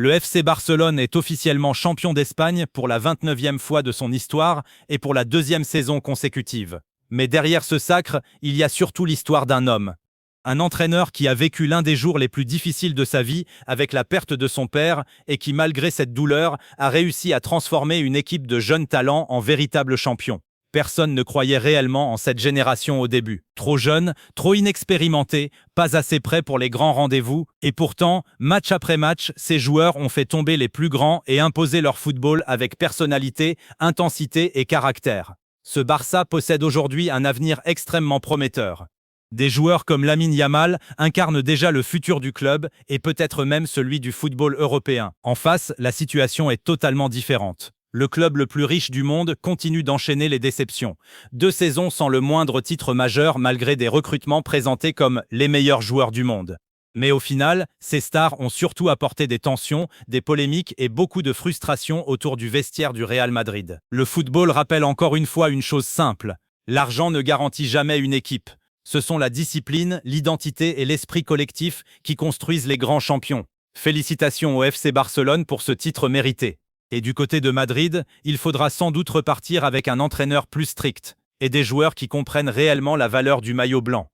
Le FC Barcelone est officiellement champion d'Espagne pour la 29e fois de son histoire et pour la deuxième saison consécutive. Mais derrière ce sacre, il y a surtout l'histoire d'un homme. Un entraîneur qui a vécu l'un des jours les plus difficiles de sa vie avec la perte de son père et qui, malgré cette douleur, a réussi à transformer une équipe de jeunes talents en véritables champions. Personne ne croyait réellement en cette génération au début. Trop jeune, trop inexpérimenté, pas assez prêt pour les grands rendez-vous. Et pourtant, match après match, ces joueurs ont fait tomber les plus grands et imposé leur football avec personnalité, intensité et caractère. Ce Barça possède aujourd'hui un avenir extrêmement prometteur. Des joueurs comme Lamine Yamal incarnent déjà le futur du club et peut-être même celui du football européen. En face, la situation est totalement différente. Le club le plus riche du monde continue d'enchaîner les déceptions. 2 saisons sans le moindre titre majeur malgré des recrutements présentés comme les meilleurs joueurs du monde. Mais au final, ces stars ont surtout apporté des tensions, des polémiques et beaucoup de frustration autour du vestiaire du Real Madrid. Le football rappelle encore une fois une chose simple. L'argent ne garantit jamais une équipe. Ce sont la discipline, l'identité et l'esprit collectif qui construisent les grands champions. Félicitations au FC Barcelone pour ce titre mérité. Et du côté de Madrid, il faudra sans doute repartir avec un entraîneur plus strict et des joueurs qui comprennent réellement la valeur du maillot blanc.